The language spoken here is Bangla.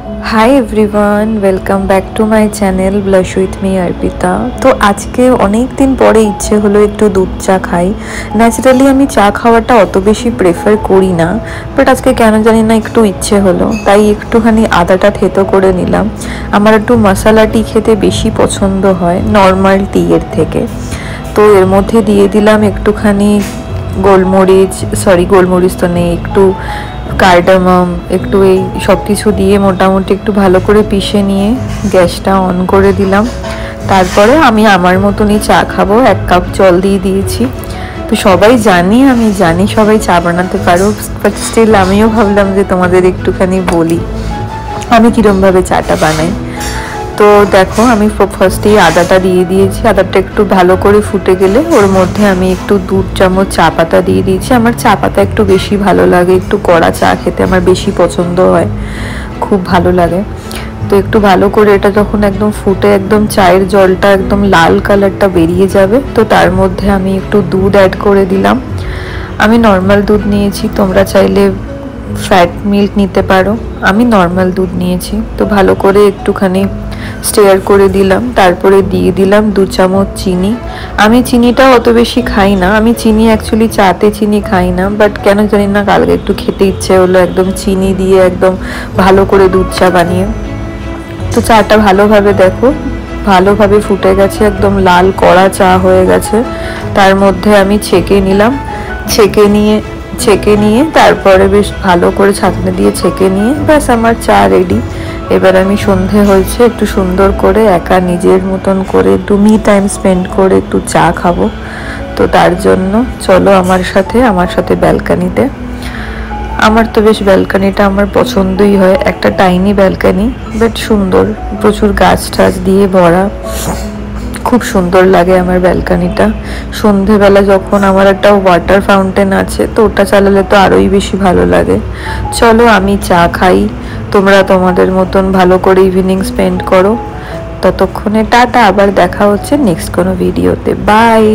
Hi everyone, welcome back to my channel blush with me Arpita. तो आज के अनेक दिन पर इच्छे हलो एकटू दूध चा खाई। न्याचाराली आमी चा खावाटा अत बेशी प्रेफार करी ना, बाट आज के केन जानि ना एकटू इच्छे हलो, ताई एकटूखानी आदाटा थेतो करे निलाम। आमार एकटू मसाला टी खेते बेशी पछंद हय नर्माल टी एर थेके। तो एर मध्य दिए दिलाम एकटूखानी गोलमरिच तो नेই, एकटू कार्डामाम, एकटू এই সবকিছু দিয়ে মোটামুটি একটু ভালো করে পিষে নিয়ে গ্যাসটা অন করে দিলাম। তারপরে আমি আমার মতনই চা খাবো। 1 কাপ জল দিয়ে দিয়েছি। তো সবাই আমি জানি সবাই চা বানাতে পারো, বাট স্টিল আমিও ভাবলাম যে তোমাদের একটুখানি বলি আমি কিরকম ভাবে চাটা বানাই। তো দেখো আমি ফার্স্টেই আদাটা দিয়ে দিয়েছি। আদাটা একটু ভালো করে ফুটে গেলে ওর মধ্যে আমি একটু 2 চামচ চা পাতা দিয়ে দিয়েছি। আমার চা পাতা একটু বেশি ভালো লাগে, একটু কড়া চা খেতে আমার বেশি পছন্দ হয়, খুব ভালো লাগে। তো একটু ভালো করে এটা যখন একদম ফুটে একদম চায়ের জলটা একদম লাল কালারটা বেরিয়ে যাবে, তো তার মধ্যে আমি একটু দুধ অ্যাড করে দিলাম। আমি নর্মাল দুধ নিয়েছি, তোমরা চাইলে ফ্যাট মিল্ক নিতে পারো, আমি নর্মাল দুধ নিয়েছি। তো ভালো করে একটুখানি স্টিয়ার করে দিলাম। তারপরে দিয়ে দিলাম 2 চামচ চিনি। আমি চিনিটা অত বেশি খাই না, আমি চিনি অ্যাকচুয়ালি চাতে চিনি খাই না, বাট কেন জানি না কালকে একটু খেতে ইচ্ছে হলো একদম চিনি দিয়ে একদম ভালো করে দুধ চা বানিয়ে। তো চাটা ভালোভাবে দেখো ভালোভাবে ফুটে গেছে, একদম লাল কড়া চা হয়ে গেছে। তার মধ্যে আমি ছেঁকে নিলাম, ছেঁকে নিয়ে তারপরে বেশ ভালো করে ছাঁকনি দিয়ে ছেঁকে নিয়ে ব্যাস আমার চা রেডি। এবার আমি সন্ধে হয়েছে, একটু সুন্দর করে একা নিজের মতন করে একটু মি টাইম স্পেন্ড করে একটু চা খাবো। তো তার জন্য চলো আমার সাথে ব্যালকানিতে। আমার তো বেশ ব্যালকানিটা আমার পছন্দই হয়, একটা টাইনি ব্যালকানি বাট সুন্দর, প্রচুর গাছ টাছ দিয়ে ভরা, খুব সুন্দর লাগে আমার ব্যালকানিটা। সন্ধেবেলা যখন আমার একটা ওয়াটার ফাউন্টেন আছে, তো ওটা চালালে তো আরোই বেশি ভালো লাগে। চলো আমি চা খাই, তোমরা তোমাদের মতন ভালো করে ইভিনিং স্পেন্ড করো। ততক্ষণে টাটা, আবার দেখা হচ্ছে নেক্সট কোনো ভিডিওতে। বাই।